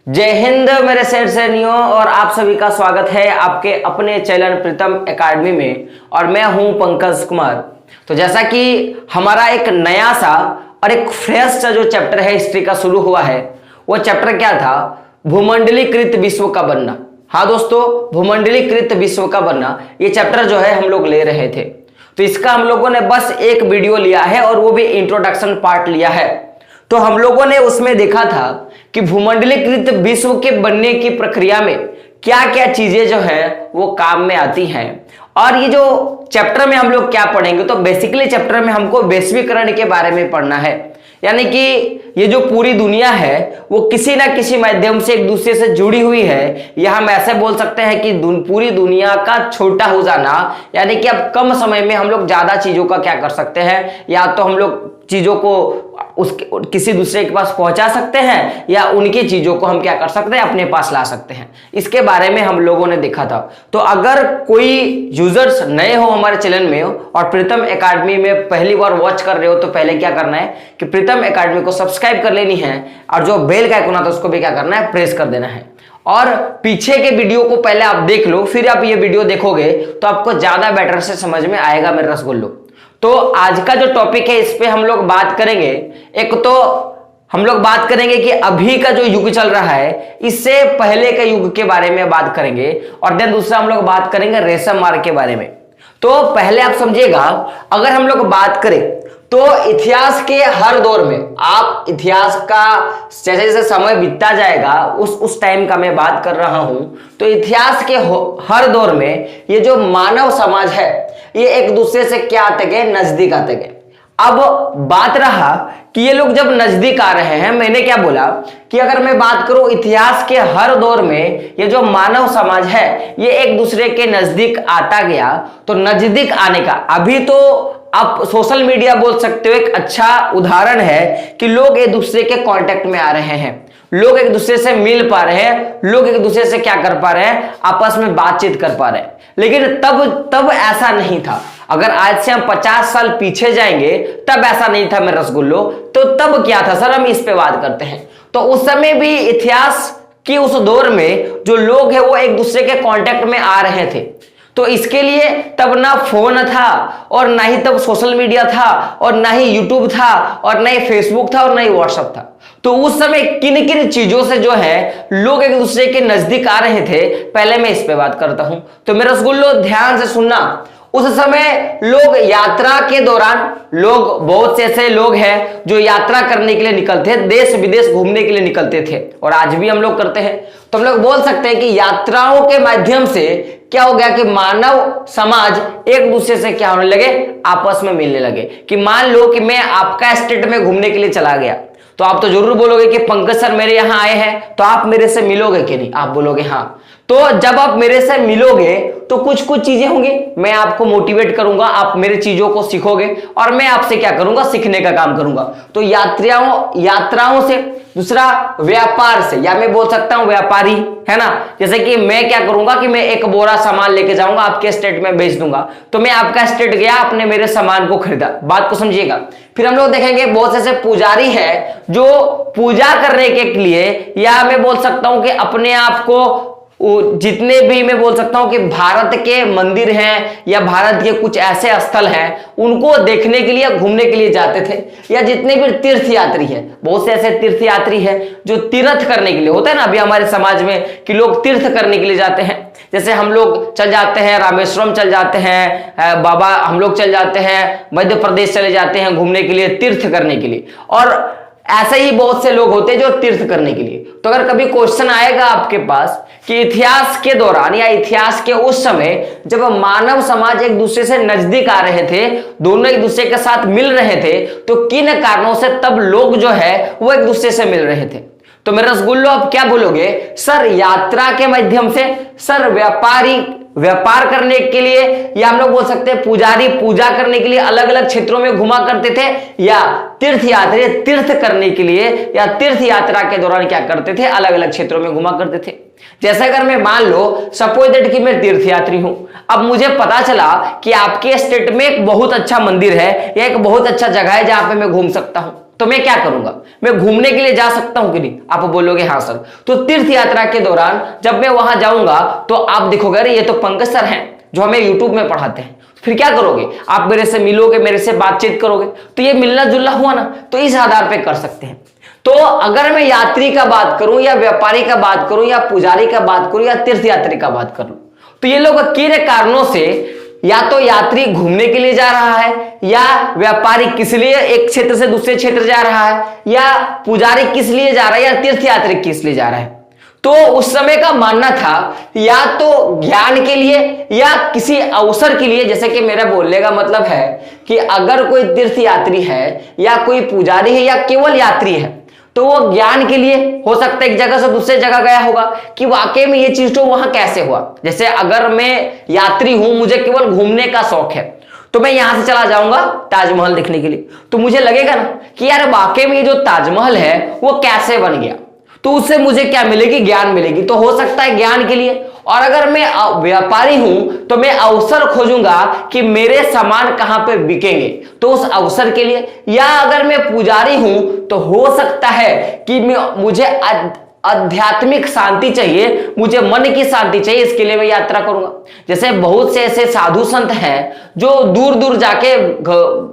जय हिंद मेरे शेर सैनियों, और आप सभी का स्वागत है आपके अपने चैनल प्रीतम एकेडमी में। और मैं हूं पंकज कुमार। तो जैसा कि हमारा एक नया सा और एक फ्रेश सा जो चैप्टर है हिस्ट्री का शुरू हुआ है, वो चैप्टर क्या था? भूमंडलीकृत विश्व का बनना। हाँ दोस्तों, भूमंडलीकृत विश्व का बनना, ये चैप्टर जो है हम लोग ले रहे थे। तो इसका हम लोगों ने बस एक वीडियो लिया है और वो भी इंट्रोडक्शन पार्ट लिया है। तो हम लोगों ने उसमें देखा था कि भूमंडलीकृत विश्व के बनने की प्रक्रिया में क्या क्या चीजें जो है वो काम में आती हैं। और ये जो चैप्टर में हम लोग क्या पढ़ेंगे, तो बेसिकली चैप्टर में हमको वैश्वीकरण के बारे में पढ़ना है। यानी कि ये जो पूरी दुनिया है वो किसी ना किसी माध्यम से एक दूसरे से जुड़ी हुई है, या हम ऐसे बोल सकते हैं कि पूरी दुनिया का छोटा हो जाना। यानी कि अब कम समय में हम लोग ज्यादा चीजों का क्या कर सकते हैं, या तो हम लोग चीजों को उसके किसी दूसरे के पास पहुंचा सकते हैं, या उनकी चीजों को हम क्या कर सकते हैं, अपने पास ला सकते हैं। इसके बारे में हम लोगों ने देखा था। तो अगर कोई यूजर्स नए हो हमारे चैनल में और प्रीतम एकेडमी में पहली बार वॉच कर रहे हो, तो पहले क्या करना है कि प्रीतम एकेडमी को सब्सक्राइब कर लेनी है, और जो बेल का आइकन आता है उसको भी क्या करना है, प्रेस कर देना है। और पीछे के वीडियो को पहले आप देख लो, फिर आप ये वीडियो देखोगे तो आपको ज्यादा बेटर से समझ में आएगा मेरे रसगुल्लो। तो आज का जो टॉपिक है इस पे हम लोग बात करेंगे। एक तो हम लोग बात करेंगे कि अभी का जो युग चल रहा है, इससे पहले के युग के बारे में बात करेंगे, और देन दूसरा हम लोग बात करेंगे रेशम मार्ग के बारे में। तो पहले आप समझिएगा, अगर हम लोग बात करें तो इतिहास के हर दौर में, आप इतिहास का जैसे जैसे समय बीतता जाएगा उस टाइम का मैं बात कर रहा हूं, तो इतिहास के हर दौर में ये जो मानव समाज है ये एक दूसरे से क्या आते गए, नजदीक आते गए। अब बात रहा कि ये लोग जब नजदीक आ रहे हैं, मैंने क्या बोला कि अगर मैं बात करूं इतिहास के हर दौर में ये जो मानव समाज है ये एक दूसरे के नजदीक आता गया। तो नजदीक आने का अभी तो आप सोशल मीडिया बोल सकते हो एक अच्छा उदाहरण है कि लोग एक दूसरे के कांटेक्ट में आ रहे हैं, लोग एक दूसरे से मिल पा रहे हैं, लोग एक दूसरे से क्या कर पा रहे हैं, आपस में बातचीत कर पा रहे हैं। लेकिन तब ऐसा नहीं था। अगर आज से हम 50 साल पीछे जाएंगे तब ऐसा नहीं था मेरे रसगुल्लो। तो तब क्या था सर, हम इस पे बात करते हैं। तो उस समय भी इतिहास की उस दौर में जो लोग हैं वो एक दूसरे के कांटेक्ट में आ रहे थे। तो इसके लिए तब ना फोन था, और ना ही तब सोशल मीडिया था, और ना ही यूट्यूब था, और ना ही फेसबुक था, और ना ही व्हाट्सएप था। तो उस समय किन किन चीजों से जो है लोग एक दूसरे के नजदीक आ रहे थे, पहले मैं इस पे बात करता हूं। तो मेरे रसगुल्लो ध्यान से सुनना। उस समय लोग यात्रा के दौरान, लोग बहुत से ऐसे लोग हैं जो यात्रा करने के लिए निकलते हैं, देश विदेश घूमने के लिए निकलते थे, और आज भी हम लोग करते हैं। तो हम लोग बोल सकते हैं कि यात्राओं के माध्यम से क्या हो गया कि मानव समाज एक दूसरे से क्या होने लगे, आपस में मिलने लगे। कि मान लो कि मैं आपका स्टेट में घूमने के लिए चला गया, तो आप तो जरूर बोलोगे कि पंकज सर मेरे यहाँ आए हैं, तो आप मेरे से मिलोगे कि नहीं? आप बोलोगे हाँ। तो जब आप मेरे से मिलोगे तो कुछ चीजें होंगी, मैं आपको मोटिवेट करूंगा, आप मेरे चीजों को सीखोगे, और मैं आपसे क्या करूंगा, सीखने का काम करूंगा। तो यात्राओं से, दूसरा व्यापार से, या मैं बोल सकता हूं व्यापारी, है ना। जैसे कि मैं क्या करूंगा कि मैं एक बोरा सामान लेके जाऊंगा, आपके स्टेट में बेच दूंगा। तो मैं आपका स्टेट गया, आपने मेरे सामान को खरीदा। बात को समझिएगा। फिर हम लोग देखेंगे बहुत से ऐसे पुजारी है जो पूजा करने के लिए, या मैं बोल सकता हूं कि अपने आप को जितने भी मैं बोल सकता हूं कि भारत के मंदिर हैं या भारत के कुछ ऐसे स्थल हैं उनको देखने के लिए, घूमने के लिए जाते थे। या जितने भी तीर्थ यात्री हैं, बहुत से ऐसे तीर्थ यात्री हैं जो तीर्थ करने के लिए, होता है ना अभी हमारे समाज में कि लोग तीर्थ करने के लिए जाते हैं। जैसे हम लोग चल जाते हैं रामेश्वरम, चल जाते हैं बाबा, हम लोग चल जाते हैं मध्य प्रदेश, चले जाते हैं घूमने के लिए, तीर्थ करने के लिए। और ऐसे ही बहुत से लोग होते हैं जो तीर्थ करने के लिए। तो अगर कभी क्वेश्चन आएगा आपके पास कि इतिहास के दौरान या इतिहास के उस समय जब मानव समाज एक दूसरे से नजदीक आ रहे थे, दोनों एक दूसरे के साथ मिल रहे थे, तो किन कारणों से तब लोग जो है वो एक दूसरे से मिल रहे थे? तो मेरे रसगुल्लो आप क्या बोलोगे? सर यात्रा के माध्यम से, सर व्यापार करने के लिए, या हम लोग बोल सकते हैं पुजारी पूजा करने के लिए अलग अलग क्षेत्रों में घुमा करते थे, या तीर्थ यात्री तीर्थ करने के लिए या तीर्थ यात्रा के दौरान क्या करते थे, अलग अलग क्षेत्रों में घुमा करते थे। जैसे अगर मैं मान लो सपोज दैट कि मैं तीर्थ यात्री हूं, अब मुझे पता चला कि आपके स्टेट में एक बहुत अच्छा मंदिर है या एक बहुत अच्छा जगह है जहां पे मैं घूम सकता हूं, तो मैं क्या करूंगा, मैं घूमने के लिए जा सकता हूं कि नहीं? आप बोलोगे हाँ सर। तो तीर्थ यात्रा के दौरान जब मैं वहां जाऊंगा तो आप देखोगे अरे ये तो पंकज सर हैं जो हमें यूट्यूब में पढ़ाते हैं। फिर क्या करोगे, आप मेरे से मिलोगे, मेरे से बातचीत करोगे, तो ये मिलना जुलना हुआ ना, तो इस आधार पर कर सकते हैं। तो अगर मैं यात्री का बात करूं या व्यापारी का बात करूं या पुजारी का बात करूं या तीर्थ यात्री का बात करूं, तो ये लोग किन कारणों से, या तो यात्री घूमने के लिए जा रहा है, या व्यापारी किस लिए एक क्षेत्र से दूसरे क्षेत्र जा रहा है, या पुजारी किस लिए जा रहा है, या तीर्थ यात्री किस लिए जा रहा है। तो उस समय का मानना था या तो ज्ञान के लिए या किसी अवसर के लिए। जैसे कि मेरा बोलने का मतलब है कि अगर कोई तीर्थ यात्री है या कोई पुजारी है या केवल यात्री है, तो वो ज्ञान के लिए हो सकता है एक जगह से दूसरे जगह गया होगा कि वाकई में ये चीज तो वहां कैसे हुआ। जैसे अगर मैं यात्री हूं, मुझे केवल घूमने का शौक है, तो मैं यहां से चला जाऊंगा ताजमहल देखने के लिए, तो मुझे लगेगा ना कि यार वाकई में ये जो ताजमहल है वो कैसे बन गया, तो उससे मुझे क्या मिलेगी, ज्ञान मिलेगी। तो हो सकता है ज्ञान के लिए। और अगर मैं व्यापारी हूं तो मैं अवसर खोजूंगा कि मेरे सामान कहां पे बिकेंगे, तो उस अवसर के लिए। या अगर मैं पुजारी हूं तो हो सकता है कि मुझे आध्यात्मिक शांति चाहिए, मुझे मन की शांति चाहिए, इसके लिए मैं यात्रा करूंगा। जैसे बहुत से ऐसे साधु संत हैं जो दूर दूर जाके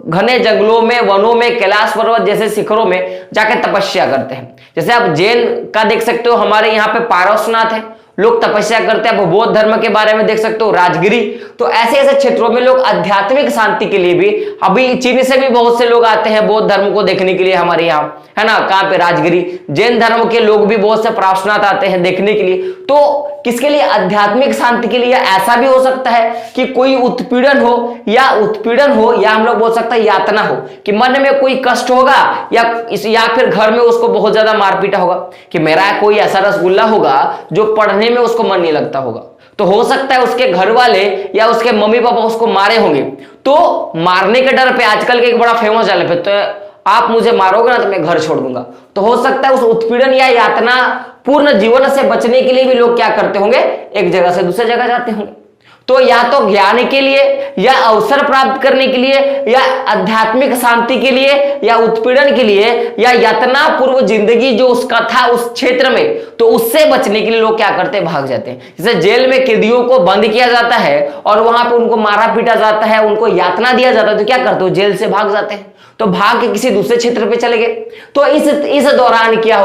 घने जंगलों में, वनों में, कैलाश पर्वत जैसे शिखरों में जाके तपस्या करते हैं। जैसे आप जैन का देख सकते हो, हमारे यहाँ पे पारसनाथ है, लोग तपस्या करते हैं। आप बौद्ध धर्म के बारे में देख सकते हो, राजगिरी। तो ऐसे ऐसे क्षेत्रों में लोग आध्यात्मिक शांति के लिए भी, अभी चीन से भी बहुत से लोग आते हैं बौद्ध धर्म को देखने के लिए हमारे यहाँ, है ना, कहाँ पे, राजगिरी। जैन धर्म के लोग भी बहुत से पार्श्वनाथ आते हैं देखने के लिए। तो किसके लिए, आध्यात्मिक शांति के लिए। ऐसा भी हो सकता है कि कोई उत्पीड़न हो या हम लोग बोल सकते हैं यातना हो, कि मन में कोई कष्ट होगा या फिर घर में उसको बहुत ज्यादा मारपीटा होगा, कि मेरा कोई ऐसा रसगुल्ला होगा जो पढ़ने में उसको मन नहीं लगता होगा, तो हो सकता है उसके घर वाले या उसके मम्मी पापा उसको मारे होंगे। तो मारने के डर पे आजकल के एक बड़ा फेमस डायलॉग है, तो आप मुझे मारोगे ना तो मैं घर छोड़ दूंगा। तो हो सकता है उस उत्पीड़न या यातना पूर्ण जीवन से बचने के लिए भी लोग क्या करते होंगे, एक जगह से दूसरी जगह जाते होंगे। तो या तो ज्ञान के लिए, या अवसर प्राप्त करने के लिए, या आध्यात्मिक शांति के लिए, या उत्पीड़न के लिए, या यातना पूर्व जिंदगी जो उसका था उस क्षेत्र में, तो उससे बचने के लिए लोग क्या करते हैं, भाग जाते हैं। जैसे जेल में कैदियों को बंद किया जाता है और वहां पे उनको मारा पीटा जाता है, उनको यातना दिया जाता है, तो क्या करते हो, जेल से भाग जाते हैं। तो भाग के किसी दूसरे क्षेत्र पे चले गए। तो इस दौरान क्या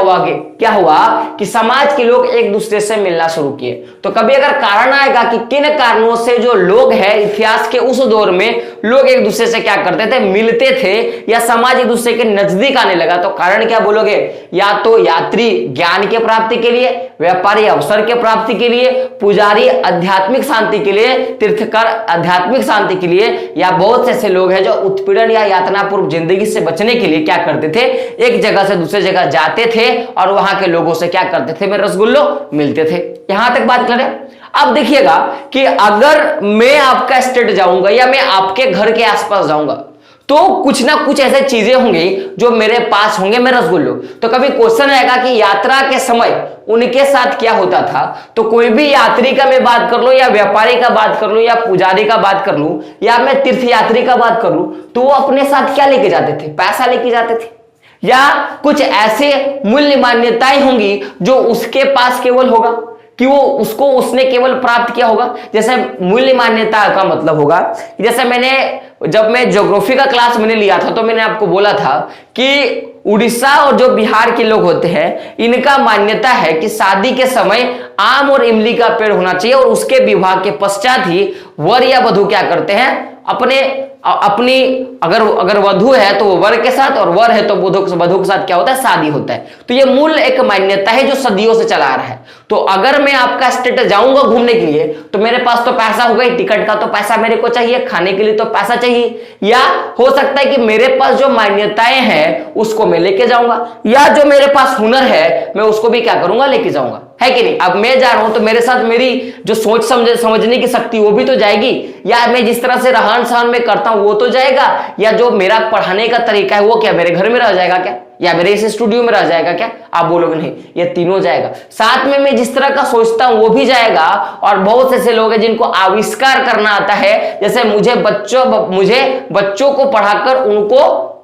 हुआ कि समाज के लोग एक दूसरे से मिलना शुरू किए। तो कभी अगर कारण आएगा कि किन कारणों से जो लोग हैं इतिहास के उस दौर में लोग एक दूसरे से क्या करते थे, मिलते थे, या समाज एक दूसरे के नजदीक आने लगा, तो कारण क्या बोलोगे, या तो यात्री ज्ञान के प्राप्ति के लिए, व्यापारी अवसर के प्राप्ति के लिए, पुजारी आध्यात्मिक शांति के लिए, तीर्थकर आध्यात्मिक शांति के लिए, या बहुत से ऐसे लोग हैं जो उत्पीड़न या यातनापूर्व जिंदगी से बचने के लिए क्या करते थे, एक जगह से दूसरे जगह जाते थे और वहां के लोगों से क्या करते थे, में रसगुल्लो मिलते थे। यहां तक बात करें। अब देखिएगा कि अगर मैं आपका स्टेट जाऊंगा या मैं आपके घर के आसपास जाऊंगा, तो कुछ ना कुछ ऐसे चीजें होंगी जो मेरे पास होंगे, मैं रसगुल्लो। तो कभी क्वेश्चन आएगा कि यात्रा के समय उनके साथ क्या होता था। तो कोई भी यात्री का मैं बात कर लूं, या व्यापारी का बात कर लूं, या पुजारी का बात कर लूं, या मैं तीर्थ यात्री का बात कर लूं, तो वो अपने साथ क्या लेके जाते थे, पैसा लेके जाते थे, या कुछ ऐसे मूल्य मान्यताएं होंगी जो उसके पास केवल होगा, कि वो उसने केवल प्राप्त किया होगा। जैसे मूल्य मान्यता का मतलब होगा, जैसे जब मैं ज्योग्राफी का क्लास मैंने लिया था, तो मैंने आपको बोला था कि उड़ीसा और जो बिहार के लोग होते हैं, इनका मान्यता है कि शादी के समय आम और इमली का पेड़ होना चाहिए, और उसके विवाह के पश्चात ही वर या वधु क्या करते हैं, अपनी अगर वधु है तो वो वर के साथ, और वर है तो वधु के साथ क्या होता है, शादी होता है। तो ये मूल एक मान्यता है जो सदियों से चला आ रहा है। तो अगर मैं आपका स्टेट जाऊंगा घूमने के लिए, तो मेरे पास तो पैसा होगा ही, टिकट का तो पैसा मेरे को चाहिए, खाने के लिए तो पैसा चाहिए, या हो सकता है कि मेरे पास जो मान्यताएं हैं उसको मैं लेके जाऊंगा, या जो मेरे पास हुनर है मैं उसको भी क्या करूंगा, लेके जाऊंगा, है कि नहीं। अब मैं जा रहा हूं तो मेरे साथ मेरी जो सोच समझने की शक्ति वो भी तो जाएगी, या मैं जिस तरह से रहन सहन में करता हूं वो तो जाएगा, या जो मेरा पढ़ाने का तरीका है वो क्या मेरे घर में रह जाएगा क्या, या मेरे इस स्टूडियो में रह जाएगा क्या। आप बोलोगे नहीं, ये तीनों जाएगा। साथ में मैं जिस तरह का सोचता हूं वो भी जाएगा। और बहुत ऐसे लोग हैं जिनको आविष्कार करना आता है, जैसे मुझे बच्चों को पढ़ाकर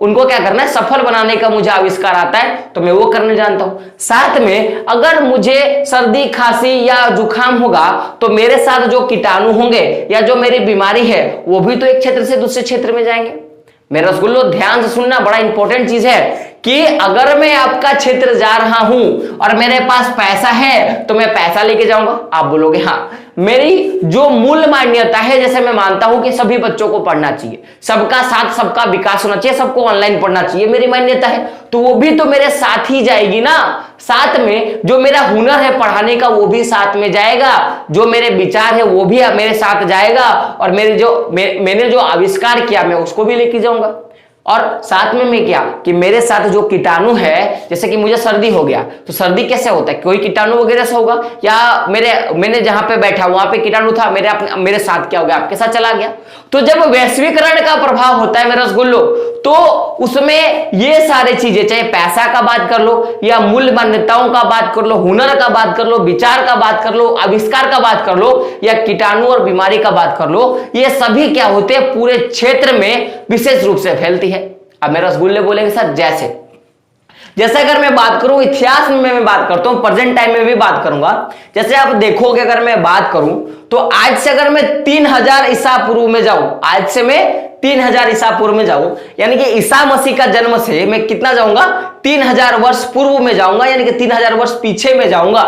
उनको क्या करना है, सफल बनाने का मुझे आविष्कार आता है तो मैं वो करने जानता हूं। साथ में अगर मुझे सर्दी खांसी या जुकाम होगा तो मेरे साथ जो कीटाणु होंगे या जो मेरी बीमारी है वो भी तो एक क्षेत्र से दूसरे क्षेत्र में जाएंगे। मेरे रसगुल्लो ध्यान से सुनना, बड़ा इंपॉर्टेंट चीज है कि अगर मैं आपका क्षेत्र जा रहा हूं और मेरे पास पैसा है तो मैं पैसा लेके जाऊंगा। आप बोलोगे हाँ, मेरी जो मूल मान्यता है, जैसे मैं मानता हूं कि सभी बच्चों को पढ़ना चाहिए, सबका साथ सबका विकास होना चाहिए, सबको ऑनलाइन पढ़ना चाहिए, मेरी मान्यता है, तो वो भी तो मेरे साथ ही जाएगी ना। साथ में जो मेरा हुनर है पढ़ाने का वो भी साथ में जाएगा, जो मेरे विचार है वो भी मेरे साथ जाएगा, और मैंने जो आविष्कार किया मैं उसको भी लेके जाऊंगा। और साथ में मैं क्या कि मेरे साथ जो कीटाणु है, जैसे कि मुझे सर्दी हो गया तो सर्दी कैसे होता है, कोई कीटाणु वगैरह से होगा, या मैंने जहां पे बैठा वहां पे कीटाणु था, मेरे साथ क्या हो गया, आपके साथ चला गया। तो जब वैश्वीकरण का प्रभाव होता है मेरे रसगुल्लो, तो उसमें ये सारी चीजें, चाहे पैसा का बात कर लो या मूल मान्यताओं का बात कर लो, हुनर का बात कर लो, विचार का बात कर लो, आविष्कार का बात कर लो, या कीटाणु और बीमारी का बात कर लो, ये सभी क्या होते हैं, पूरे क्षेत्र में विशेष रूप से फैलती है। अब मेरे रसगुल्ले बोलेंगे सर जैसे अगर मैं बात करूं इतिहास में, मैं बात करता हूं, प्रेजेंट टाइम में भी बात करूंगा। जैसे आप देखोगे, अगर मैं बात करूं तो आज से अगर मैं 3000 ईसा पूर्व में जाऊं, आज से मैं 3000 ईसा पूर्व में जाऊं, यानी कि ईसा मसीह का जन्म से मैं कितना जाऊंगा, 3000 वर्ष पूर्व में जाऊंगा, यानी कि 3000 वर्ष पीछे में जाऊंगा।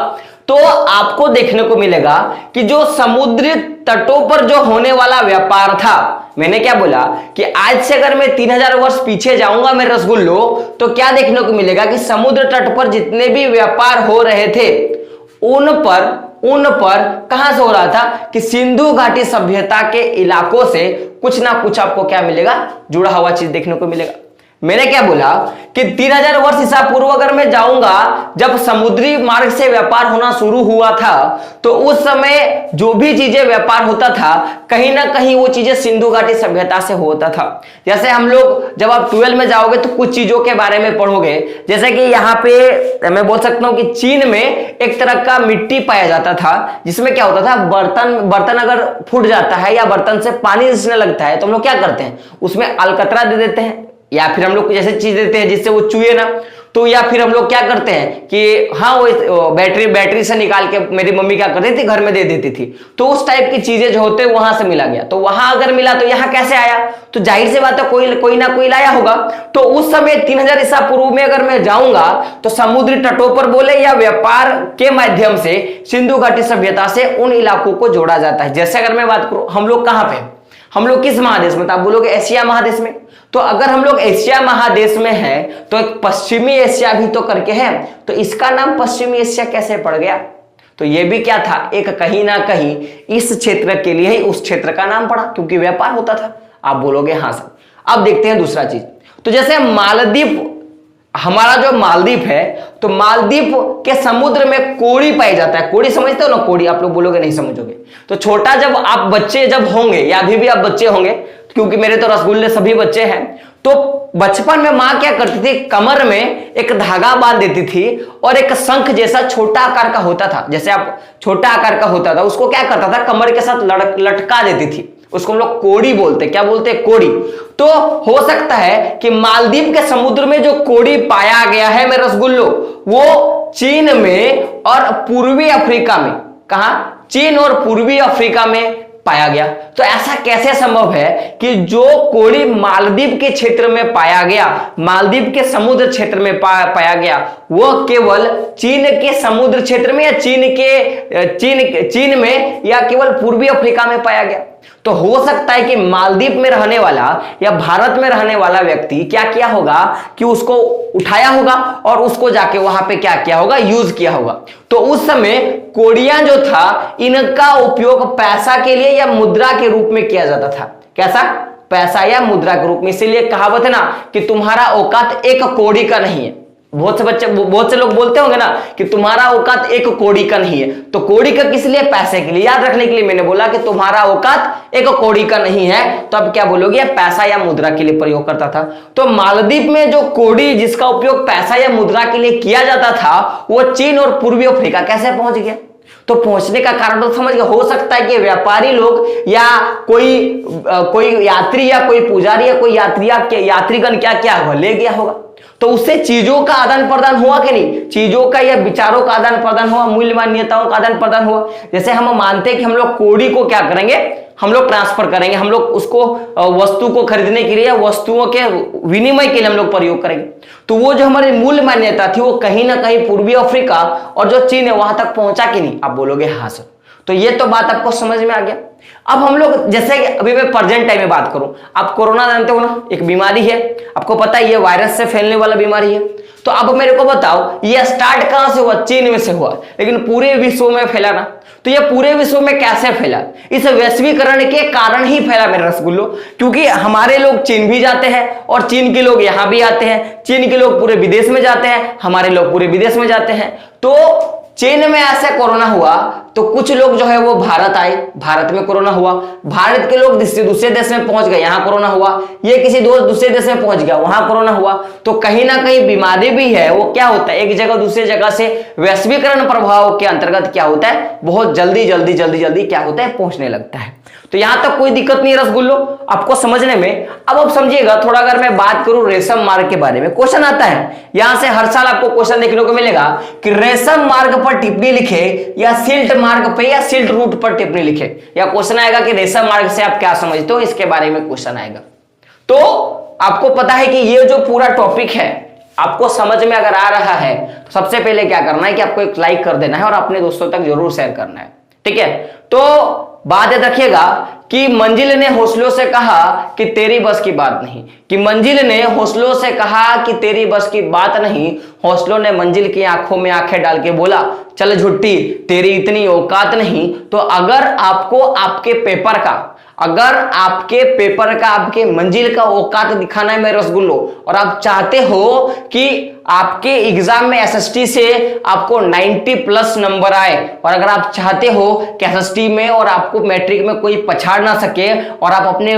तो आपको देखने को मिलेगा कि जो समुद्री तटों पर जो होने वाला व्यापार था, मैंने क्या बोला कि आज से अगर मैं 3000 वर्ष पीछे जाऊंगा मेरे रसगुल्लो, तो क्या देखने को मिलेगा कि समुद्र तट पर जितने भी व्यापार हो रहे थे उन पर कहां से हो रहा था कि सिंधु घाटी सभ्यता के इलाकों से कुछ ना कुछ आपको क्या मिलेगा, जुड़ा हुआ चीज देखने को मिलेगा। मैंने क्या बोला कि 3000 वर्ष ईसा पूर्व अगर मैं जाऊंगा, जब समुद्री मार्ग से व्यापार होना शुरू हुआ था, तो उस समय जो भी चीजें व्यापार होता था, कहीं ना कहीं वो चीजें सिंधु घाटी सभ्यता से होता था। जैसे हम लोग जब आप 12 में जाओगे तो कुछ चीजों के बारे में पढ़ोगे, जैसे कि यहाँ पे मैं बोल सकता हूँ कि चीन में एक तरह का मिट्टी पाया जाता था, जिसमें क्या होता था, बर्तन अगर फूट जाता है या बर्तन से पानी रिसने लगता है तो हम लोग क्या करते हैं, उसमें अलकतरा दे देते हैं, या फिर हम लोग कुछ ऐसी चीज देते हैं जिससे वो चुए ना। तो या फिर हम लोग क्या करते हैं कि हाँ, वो बैटरी से निकाल के मेरी मम्मी क्या करती थी, घर में दे देती थी। तो उस टाइप की चीजें जो होते हैं वहां से मिला गया। तो वहां अगर मिला तो यहाँ कैसे आया, तो जाहिर सी बात है कोई ना कोई लाया होगा। तो उस समय 3000 ईसा पूर्व में अगर मैं जाऊंगा तो समुद्री तटों पर बोले या व्यापार के माध्यम से सिंधु घाटी सभ्यता से उन इलाकों को जोड़ा जाता है। जैसे अगर मैं बात करूं, हम लोग कहां पे, हम लोग किस महादेश में, तो आप बोलोगे एशिया महादेश में। तो अगर हम लोग एशिया महादेश में हैं तो एक पश्चिमी एशिया भी तो करके है, तो इसका नाम पश्चिमी एशिया कैसे पड़ गया, तो ये भी क्या था, एक कहीं ना कहीं इस क्षेत्र के लिए ही उस क्षेत्र का नाम पड़ा, क्योंकि व्यापार होता था। आप बोलोगे हाँ सर। अब देखते हैं दूसरा चीज। तो जैसे मालदीव, हमारा जो मालदीव है, तो मालदीव के समुद्र में कोड़ी पाई जाता है। कोड़ी समझते हो ना, कोड़ी, आप लोग बोलोगे नहीं समझोगे। तो छोटा जब आप बच्चे जब होंगे, या अभी भी आप बच्चे होंगे, क्योंकि मेरे तो रसगुल्ले सभी बच्चे हैं, तो बचपन में मां क्या करती थी, कमर में एक धागा बांध देती थी और एक शंख जैसा छोटा आकार का होता था, जैसे आप छोटा आकार का होता था, उसको क्या करता था, कमर के साथ लटका देती थी। उसको हम लोग कोड़ी बोलते, क्या बोलते हैं, कोड़ी। तो हो सकता है कि मालदीव के समुद्र में जो कोड़ी पाया गया है मेरे रसगुल्लो, वो चीन में और पूर्वी अफ्रीका में, कहा, चीन और पूर्वी अफ्रीका में पाया गया। तो ऐसा कैसे संभव है कि जो कोड़ी मालदीव के क्षेत्र में पाया गया, मालदीव के समुद्र क्षेत्र में पाया गया, वो केवल चीन के समुद्र क्षेत्र में या चीन में या केवल पूर्वी अफ्रीका में पाया गया। तो हो सकता है कि मालदीव में रहने वाला या भारत में रहने वाला व्यक्ति क्या किया होगा कि उसको उठाया होगा और उसको जाके वहां पे क्या किया होगा, यूज किया होगा। तो उस समय कोड़ियां जो था, इनका उपयोग पैसा के लिए या मुद्रा के रूप में किया जाता था। कैसा, पैसा या मुद्रा के रूप में। इसीलिए कहावत है ना कि तुम्हारा औकात एक कोड़ी का नहीं है। बहुत से लोग बोलते होंगे ना कि तुम्हारा औकात एक कोड़ी का नहीं है। तो कोड़ी का किस लिए, पैसे के लिए, याद रखने के लिए मैंने बोला कि तुम्हारा औकात एक कोड़ी का नहीं है। तो अब क्या बोलोगे, पैसा या मुद्रा के लिए प्रयोग करता था। तो मालदीव में जो कोड़ी जिसका उपयोग पैसा या मुद्रा के लिए किया जाता था, वो चीन और पूर्वी अफ्रीका कैसे पहुंच गया। तो पहुंचने का कारण तो समझ गए, हो सकता है कि व्यापारी लोग या कोई यात्री या कोई पुजारी या कोई यात्रीगण क्या हुआ, ले गया होगा। तो उससे चीजों का आदान प्रदान हुआ कि नहीं, चीजों का या विचारों का आदान प्रदान हुआ, मूल्य मान्यताओं का आदान प्रदान हुआ। जैसे हम मानते हैं कि हम लोग कौड़ी को क्या करेंगे, हम लोग ट्रांसफर करेंगे, हम लोग उसको वस्तु को खरीदने के लिए या वस्तुओं के विनिमय के लिए हम लोग प्रयोग करेंगे। तो वो जो हमारी मूल्य मान्यता थी वो कहीं ना कहीं पूर्वी अफ्रीका और जो चीन है वहां तक पहुंचा कि नहीं, आप बोलोगे हाँ सर। तो ये तो बात आपको समझ में आ गया। अब हम लोग जैसे अभी मैं प्रेजेंट टाइम में बात करूं, आप कोरोना जानते हो ना, एक बीमारी है, आपको पता है ये वायरस से फैलने वाला बीमारी है। तो अब मेरे को बताओ ये स्टार्ट कहां से हुआ, चीन में से हुआ, लेकिन पूरे विश्व में फैला ना। तो ये पूरे विश्व में कैसे फैला, इस वैश्वीकरण के कारण ही फैला मेरे रसगुल्लो, क्योंकि हमारे लोग चीन भी जाते हैं और चीन के लोग यहां भी आते हैं, चीन के लोग पूरे विदेश में जाते हैं, हमारे लोग पूरे विदेश में जाते हैं। तो चीन में ऐसे कोरोना हुआ तो कुछ लोग जो है वो भारत आए, भारत में कोरोना हुआ, भारत के लोग दूसरे देश में पहुंच गए, यहां कोरोना हुआ, ये किसी दूसरे देश में पहुंच गया, वहां कोरोना हुआ। तो कहीं ना कहीं बीमारी भी है वो क्या होता है, एक जगह दूसरी जगह से वैश्वीकरण प्रभाव के अंतर्गत क्या होता है, बहुत जल्दी क्या होता है, पहुंचने लगता है। तो यहां तक कोई दिक्कत नहीं है रसगुल्लो आपको समझने में। अब आप समझिएगा थोड़ा, अगर मैं बात करूं रेशम मार्ग के बारे में, क्वेश्चन आता है यहां से हर साल आपको क्वेश्चन देखने को मिलेगा कि रेशम मार्ग पर टिप्पणी लिखे या सिल्ट मार्ग पे या सिल्ट रूट पर टिप्पणी लिखे, या क्वेश्चन आएगा कि रेशम मार्ग से आप क्या समझते हो, इसके बारे में क्वेश्चन आएगा। तो आपको पता है कि ये जो पूरा टॉपिक है आपको समझ में अगर आ रहा है तो सबसे पहले क्या करना है कि आपको एक लाइक कर देना है और अपने दोस्तों तक जरूर शेयर करना है, ठीक है। तो बात याद रखिएगा कि मंजिल ने हौसलों से कहा कि तेरी बस की बात नहीं, कि मंजिल ने हौसलों से कहा कि तेरी बस की बात नहीं, हौसलों ने मंजिल की आंखों में आंखें डाल के बोला चल झुट्टी तेरी इतनी औकात नहीं। तो अगर आपको आपके पेपर का, आपके मंजिल का औकात दिखाना है मेरे रसगुल्लो, और आप चाहते हो कि आपके एग्जाम में एसएसटी से आपको 90+ नंबर आए, और अगर आप चाहते हो कि एसएसटी में और आपको मैट्रिक में कोई पछाड़ ना सके, और आप अपने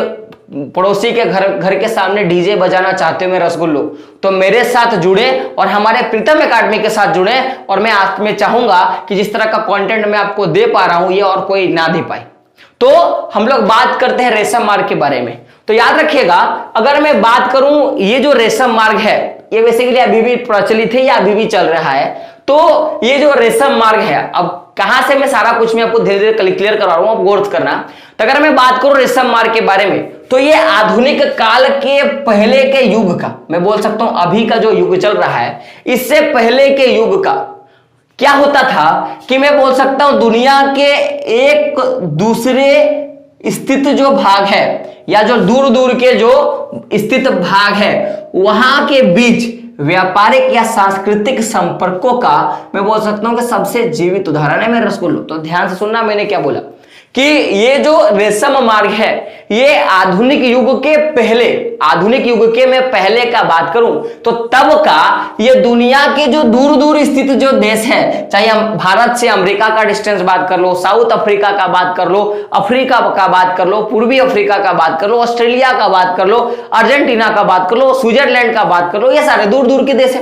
पड़ोसी के घर के सामने डीजे बजाना चाहते हो मेरे रसगुल्लो, तो मेरे साथ जुड़े और हमारे प्रीतम एकेडमी के साथ जुड़े। और मैं आज में चाहूंगा कि जिस तरह का कंटेंट मैं आपको दे पा रहा हूं ये और कोई ना दे पाए। तो हम लोग बात करते हैं रेशम मार्ग के बारे में। तो याद रखिएगा, अगर मैं बात करूं ये जो रेशम मार्ग है ये बेसिकली अभी भी प्रचलित है या अभी भी चल रहा है। तो ये जो रेशम मार्ग है, अब कहां से मैं सारा कुछ मैं आपको धीरे धीरे क्लियर करवा रहा हूं, आप गौर करना। तो अगर मैं बात करूं रेशम मार्ग के बारे में, तो ये आधुनिक काल के पहले के युग का, मैं बोल सकता हूं अभी का जो युग चल रहा है इससे पहले के युग का क्या होता था कि मैं बोल सकता हूं दुनिया के एक दूसरे स्थित जो भाग है या जो दूर दूर के जो स्थित भाग है वहां के बीच व्यापारिक या सांस्कृतिक संपर्कों का मैं बोल सकता हूं कि सबसे जीवित उदाहरण है मेरे रसगुल्लो। तो ध्यान से सुनना, मैंने क्या बोला कि ये जो रेशम मार्ग है ये आधुनिक युग के मैं पहले का बात करूं तो तब का ये दुनिया के जो दूर दूर स्थित जो देश है, चाहे हम भारत से अमेरिका का डिस्टेंस बात कर लो, साउथ अफ्रीका का बात कर लो, अफ्रीका का बात कर लो, पूर्वी अफ्रीका का बात कर लो, ऑस्ट्रेलिया का बात कर लो, अर्जेंटीना का बात कर लो, स्विट्जरलैंड का बात कर लो, ये सारे दूर दूर के देश है।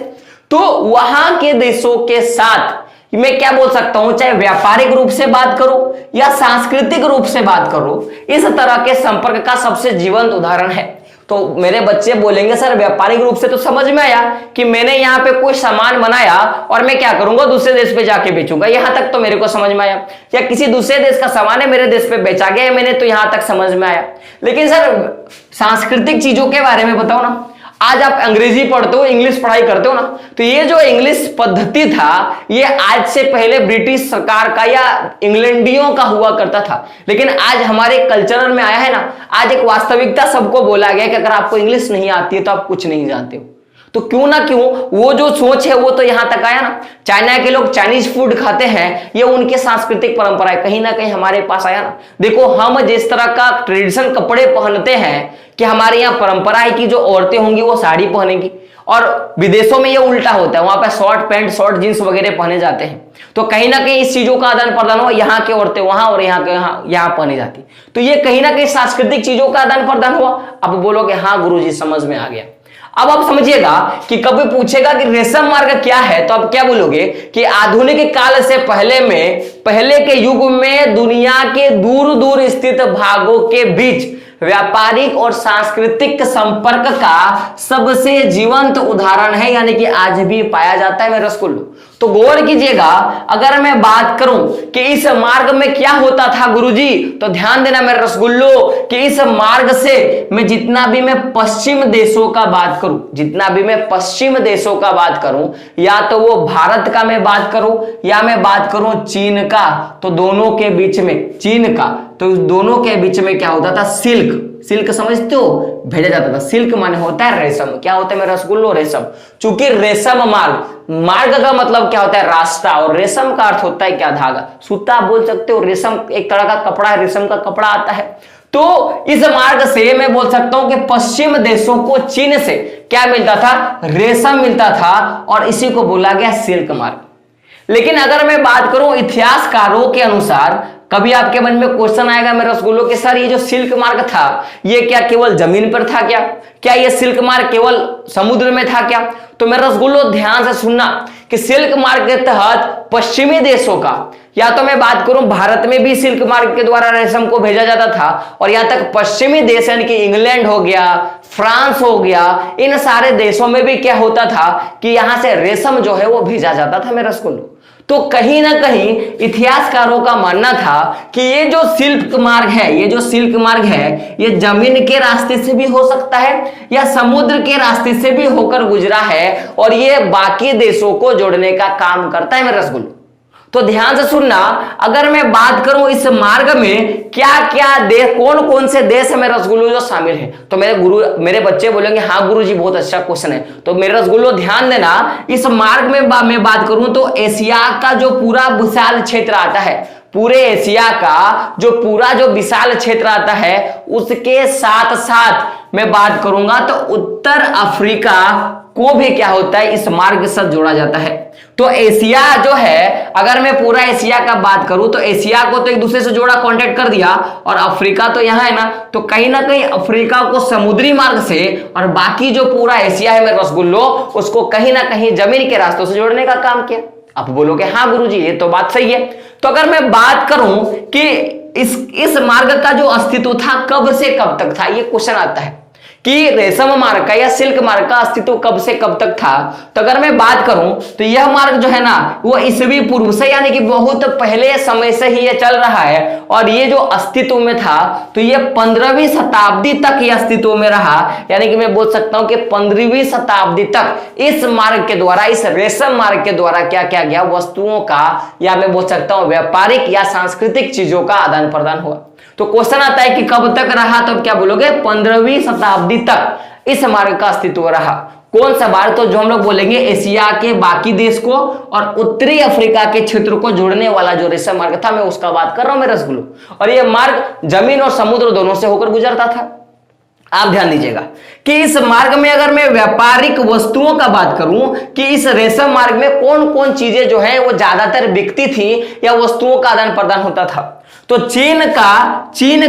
तो वहां के देशों के साथ मैं क्या बोल सकता हूं, चाहे व्यापारिक रूप से बात करूं या सांस्कृतिक रूप से बात करूं, इस तरह के संपर्क का सबसे जीवंत उदाहरण है। तो मेरे बच्चे बोलेंगे सर व्यापारिक रूप से तो समझ में आया कि मैंने यहाँ पे कोई सामान बनाया और मैं क्या करूंगा दूसरे देश पे जाके बेचूंगा, यहां तक तो मेरे को समझ में आया। या किसी दूसरे देश का सामान है मेरे देश पे बेचा गया मैंने, तो यहां तक समझ में आया। लेकिन सर सांस्कृतिक चीजों के बारे में बताओ ना, आज आप अंग्रेजी पढ़ते हो, इंग्लिश पढ़ाई करते हो ना, तो ये जो इंग्लिश पद्धति था ये आज से पहले ब्रिटिश सरकार का या इंग्लैंडियों का हुआ करता था। लेकिन आज हमारे कल्चरल में आया है ना, आज एक वास्तविकता सबको बोला गया कि अगर आपको इंग्लिश नहीं आती है तो आप कुछ नहीं जानते हो। तो क्यों ना क्यों वो जो सोच है वो तो यहां तक आया ना। चाइना के लोग चाइनीज फूड खाते हैं, ये उनके सांस्कृतिक परंपरा है, कहीं ना कहीं हमारे पास आया ना। देखो हम जिस तरह का ट्रेडिशनल कपड़े पहनते हैं कि हमारे यहाँ परंपरा है कि जो औरतें होंगी वो साड़ी पहनेंगी, और विदेशों में ये उल्टा होता है, वहां पर शॉर्ट पैंट शॉर्ट जींस वगैरह पहने जाते हैं। तो कहीं ना कहीं इस चीजों का आदान प्रदान हुआ, यहाँ के औरतें वहां और यहाँ के यहाँ पहनी जाती, तो ये कहीं ना कहीं सांस्कृतिक चीजों का आदान प्रदान हुआ। अब बोलोगे हाँ गुरुजी समझ में आ गया। अब आप समझिएगा कि कभी पूछेगा कि रेशम मार्ग क्या है, तो आप क्या बोलोगे कि आधुनिक काल से पहले के युग में दुनिया के दूर दूर स्थित भागों के बीच व्यापारिक और सांस्कृतिक संपर्क का सबसे जीवंत उदाहरण है, यानी कि आज भी पाया जाता है मेरे रसगुल्लो। तो गौर कीजिएगा, अगर मैं बात करूं कि इस मार्ग में क्या होता था गुरुजी, तो ध्यान देना मेरे रसगुल्लो कि इस मार्ग से मैं जितना भी मैं पश्चिम देशों का बात करूं, या तो वो भारत का मैं बात करूं या मैं बात करूं चीन का, तो दोनों के बीच में दोनों के बीच में क्या होता था, सिल्क समझते हो, भेजा जाता था। सिल्क माने होता है रेशम, क्या होता है मेरा रसगुल्लो, रेशम। चूंकि रेशम मार्ग का मतलब क्या होता है, रास्ता, और रेशम का अर्थ होता है क्या, धागा, सूता बोल सकते हो। रेशम एक तरह का कपड़ा है, रेशम का कपड़ा आता है। तो इस मार्ग से मैं बोल सकता हूं कि पश्चिम देशों को चीन से क्या मिलता था, रेशम मिलता था, और इसी को बोला गया सिल्क मार्ग। लेकिन अगर मैं बात करूं इतिहासकारों के अनुसार, कभी आपके मन में क्वेश्चन आएगा मेरे रसगुल्लो के सर, ये जो सिल्क मार्ग था ये क्या केवल जमीन पर था क्या ये सिल्क मार्ग केवल समुद्र में था क्या? तो मेरे रसगुल्लो ध्यान से सुनना कि सिल्क मार्ग के तहत पश्चिमी देशों का, या तो मैं बात करूं भारत में भी सिल्क मार्ग के द्वारा रेशम को भेजा जाता था, और यहां तक पश्चिमी देश यानी कि इंग्लैंड हो गया, फ्रांस हो गया, इन सारे देशों में भी क्या होता था कि यहां से रेशम जो है वो भेजा जाता था मेरे रसगुल्लो। तो कहीं ना कहीं इतिहासकारों का मानना था कि ये जो सिल्क मार्ग है ये जमीन के रास्ते से भी हो सकता है या समुद्र के रास्ते से भी होकर गुजरा है, और ये बाकी देशों को जोड़ने का काम करता है मेरे रसगुल्लो। तो ध्यान से सुनना, अगर मैं बात करूं इस मार्ग में क्या क्या देश, कौन कौन से देश है मेरे रसगुल्लो जो शामिल है, तो मेरे बच्चे बोलेंगे हाँ गुरुजी बहुत अच्छा क्वेश्चन है। तो मेरे रसगुल्लो ध्यान देना, इस मार्ग में मैं बात करूं तो एशिया का जो पूरा विशाल क्षेत्र आता है, पूरे एशिया का जो विशाल क्षेत्र आता है, उसके साथ साथ मैं बात करूंगा तो उत्तर अफ्रीका को भी क्या होता है इस मार्ग के साथ जोड़ा जाता है। तो एशिया जो है, अगर मैं पूरा एशिया का बात करूं तो एशिया को तो एक दूसरे से जोड़ा, कांटेक्ट कर दिया, और अफ्रीका तो यहां है ना, तो कहीं ना कहीं अफ्रीका को समुद्री मार्ग से, और बाकी जो पूरा एशिया है मेरे रसगुल्लो उसको कहीं ना कहीं जमीन के रास्तों से जोड़ने का काम किया। आप बोलोगे हाँ गुरुजी ये तो बात सही है। तो अगर मैं बात करूं कि इस मार्ग का जो अस्तित्व था कब से कब तक था, ये क्वेश्चन आता है कि रेशम मार्ग का या सिल्क मार्ग का अस्तित्व कब से कब तक था, तो अगर मैं बात करूं तो यह मार्ग जो है ना वो ईसवी पूर्व से, यानी कि बहुत पहले समय से ही ये चल रहा है, और ये जो अस्तित्व में था तो ये 15वीं शताब्दी तक ये अस्तित्व में रहा, यानी कि मैं बोल सकता हूं कि 15वीं शताब्दी तक इस मार्ग के द्वारा, इस रेशम मार्ग के द्वारा क्या क्या गया, वस्तुओं का, या मैं बोल सकता हूं व्यापारिक या सांस्कृतिक चीजों का आदान प्रदान हुआ। तो क्वेश्चन आता है कि कब तक रहा, तो क्या बोलोगे 15वीं शताब्दी तक इस मार्ग का अस्तित्व रहा। कौन सा मार्ग, तो जो हम लोग बोलेंगे एशिया के बाकी देश को और उत्तरी अफ्रीका के क्षेत्र को जोड़ने वाला जो रेशम मार्ग था, मैं उसका बात कर रहा हूं मेरे रसगुल्लो, और यह मार्ग जमीन और समुद्र दोनों से होकर गुजरता था। आप ध्यान दीजिएगा कि इस मार्ग में अगर मैं व्यापारिक वस्तुओं का बात करूं कि इस रेशम मार्ग में कौन कौन चीजें जो है वो ज्यादातर बिकती थी या वस्तुओं का आदान प्रदान होता था, तो चीन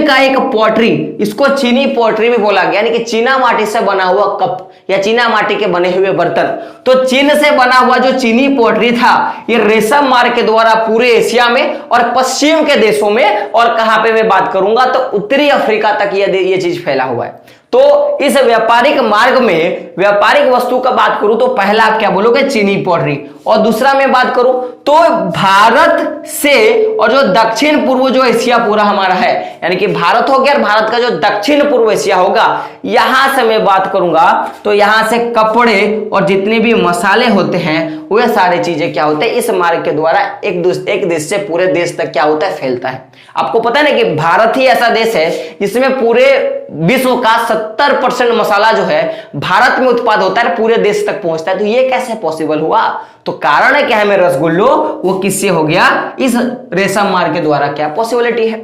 का एक पॉटरी, इसको चीनी पॉटरी भी बोला गया, यानी कि चीना माटी से बना हुआ कप या चीना माटी के बने हुए बर्तन। तो चीन से बना हुआ जो चीनी पॉटरी था ये रेशम मार्ग के द्वारा पूरे एशिया में और पश्चिम के देशों में, और कहां पे मैं बात करूंगा तो उत्तरी अफ्रीका तक ये चीज फैला हुआ है। तो इस व्यापारिक मार्ग में व्यापारिक वस्तु का बात करूं तो पहला आप क्या बोलोगे, चीनी पॉटरी, और दूसरा मैं बात करूं तो भारत से, और जो दक्षिण पूर्व जो एशिया पूरा हमारा है, यानी कि भारत हो गया, और भारत का जो दक्षिण पूर्व एशिया होगा, यहां से मैं बात करूंगा तो यहां से कपड़े और जितने भी मसाले होते हैं वे सारी चीजें क्या होते हैं इस मार्ग के द्वारा एक देश से पूरे देश तक क्या होता है, फैलता है। आपको पता है ना कि भारत ही ऐसा देश है जिसमें पूरे विश्व का 70% मसाला जो है भारत में उत्पाद होता है, पूरे देश तक पहुंचता है। तो ये कैसे पॉसिबल हुआ, तो कारण है क्या है मेरे रसगुल्लो, वो किससे हो गया, इस रेशम मार्ग के द्वारा क्या पॉसिबिलिटी है।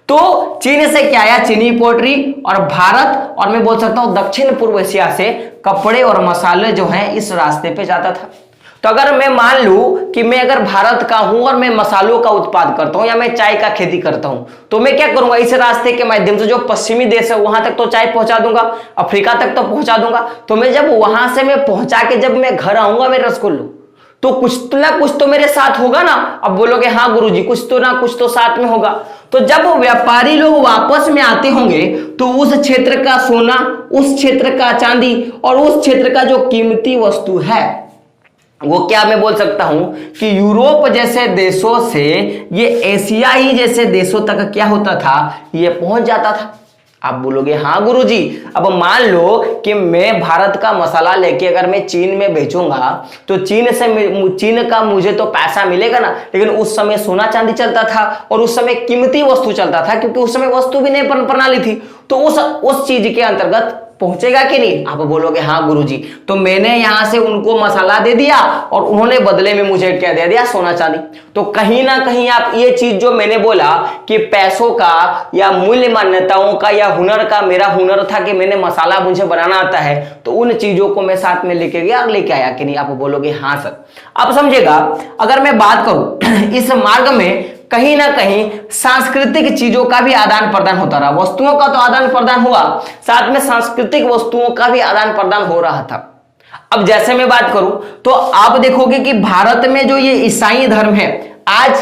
तो चीन से क्या आया, चीनी पोट्री, और भारत और मैं बोल सकता हूं दक्षिण पूर्व एशिया से कपड़े और मसाले जो हैं इस रास्ते पे जाता था। तो अगर मैं मान लूं कि मैं अगर भारत का हूं और मैं मसालों का उत्पाद करता हूं या मैं चाय का खेती करता हूं, तो मैं क्या करूंगा, इस रास्ते के माध्यम से जो पश्चिमी देश है वहां तक तो चाय पहुंचा दूंगा, अफ्रीका तक तो पहुंचा दूंगा। तो मैं जब वहां से मैं पहुंचा के जब मैं घर आऊंगा मेरे रसगुल्लो, तो कुछ ना कुछ तो मेरे साथ होगा ना। अब बोलोगे हाँ गुरुजी, कुछ तो ना कुछ तो साथ में होगा। तो जब वो व्यापारी लोग वापस में आते होंगे तो उस क्षेत्र का सोना, उस क्षेत्र का चांदी और उस क्षेत्र का जो कीमती वस्तु है वो क्या मैं बोल सकता हूं कि यूरोप जैसे देशों से ये एशियाई जैसे देशों तक क्या होता था, ये पहुंच जाता था। आप बोलोगे हाँ गुरुजी, अब मान लो कि मैं भारत का मसाला लेके अगर मैं चीन में बेचूंगा तो चीन का मुझे तो पैसा मिलेगा ना, लेकिन उस समय सोना चांदी चलता था और उस समय कीमती वस्तु चलता था, क्योंकि उस समय वस्तु भी नहीं प्रणाली थी। तो उस चीज के अंतर्गत पहुंचेगा कि नहीं? आप बोलोगे हाँ गुरुजी। तो मैंने यहां से उनको मसाला दे दिया और उन्होंने बदले में मुझे क्या दे दिया, सोना चांदी। तो कहीं ना कहीं आप ये चीज जो मैंने बोला कि पैसों का या मूल्य मान्यताओं का या हुनर का, मेरा हुनर था कि मैंने मसाला मुझे बनाना आता है, तो उन चीजों को मैं साथ में लेके गया और लेके आया कि नहीं? आप बोलोगे हाँ सर। अब समझेगा, अगर मैं बात करूं इस मार्ग में कहीं ना कहीं सांस्कृतिक चीजों का भी आदान प्रदान होता रहा। वस्तुओं का तो आदान प्रदान हुआ, साथ में सांस्कृतिक वस्तुओं का भी आदान प्रदान हो रहा था। अब जैसे मैं बात करूं तो आप देखोगे कि भारत में जो ये ईसाई धर्म है आज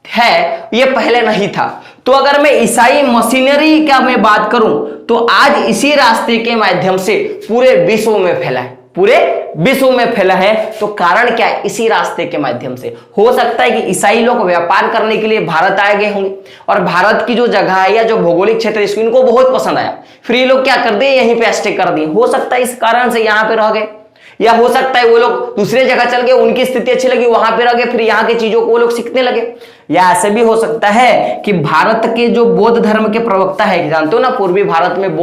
है, ये पहले नहीं था। तो अगर मैं ईसाई मशीनरी का मैं बात करूं तो आज इसी रास्ते के माध्यम से पूरे विश्व में फैला है, पूरे विश्व में फैला है। तो कारण क्या है? इसी रास्ते के माध्यम से। हो सकता है कि ईसाई लोग व्यापार करने के लिए भारत आए गए होंगे और भारत की जो जगह है या जो भौगोलिक क्षेत्र है इनको बहुत पसंद आया, फिर ये लोग क्या कर दिए, यहीं पे स्टे कर दिए। हो सकता है इस कारण से यहां पे रह गए, या हो सकता है वो लोग दूसरे जगह चल गए, उनकी स्थिति अच्छी लगी, वहां पे रह गए, फिर यहाँ की चीजों को वो लोग सीखने लगे। या ऐसे भी हो सकता है कि भारत के जो बौद्ध धर्म के प्रवक्ता है, जानते हो ना, पूर्वी भारत में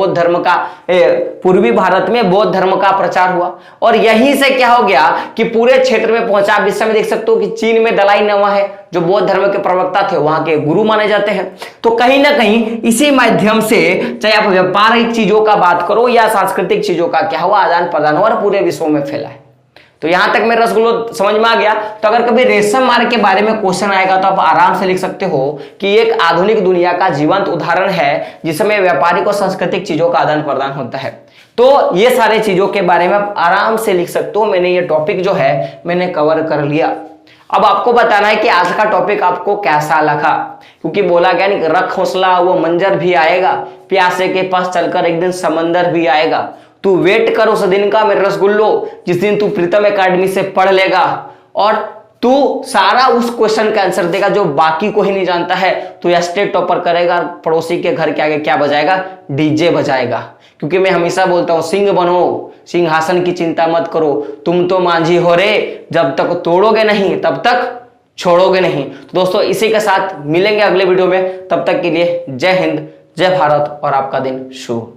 बौद्ध धर्म का प्रचार हुआ और यहीं से क्या हो गया कि पूरे क्षेत्र में पहुंचा। आप इस समय देख सकते हो कि चीन में दलाई लामा है, जो बौद्ध धर्म के प्रवक्ता थे, वहां के गुरु माने जाते हैं। तो कहीं ना कहीं इसी माध्यम से, चाहे आप व्यापारिक चीजों का बात करो या सांस्कृतिक चीजों का, क्या हुआ, आदान प्रदान हुआ और पूरे विश्व में फैला है। तो यहां तक मेरा रसगुल्लो समझ में आ गया। तो अगर कभी रेशम मार्ग के बारे में क्वेश्चन आएगा तो आप आराम से लिख सकते हो कि एक आधुनिक दुनिया का जीवंत उदाहरण है जिसमें व्यापारिक और सांस्कृतिक चीजों का आदान प्रदान होता है। तो ये सारे चीजों के बारे में आप आराम से लिख सकते हो। मैंने ये टॉपिक जो है मैंने कवर कर लिया। अब आपको बताना है कि आज का टॉपिक आपको कैसा लगा, क्योंकि बोला गया नहीं, रख हौसला वो मंजर भी आएगा, प्यासे के पास चलकर एक दिन समंदर भी आएगा। तू वेट कर उस दिन का मेरे रसगुल्लो, जिस दिन तू प्रीतम एकेडमी से पढ़ लेगा और तू सारा उस क्वेश्चन का आंसर देगा जो बाकी को ही नहीं जानता है। तू स्टेट टॉपर करेगा, पड़ोसी के घर के आगे क्या बजाएगा, डीजे बजाएगा। क्योंकि मैं हमेशा बोलता हूं, सिंह बनो, सिंहासन की चिंता मत करो, तुम तो मांझी हो रे, जब तक तोड़ोगे नहीं तब तक छोड़ोगे नहीं। तो दोस्तों इसी के साथ मिलेंगे अगले वीडियो में, तब तक के लिए जय हिंद, जय भारत और आपका दिन शुभ।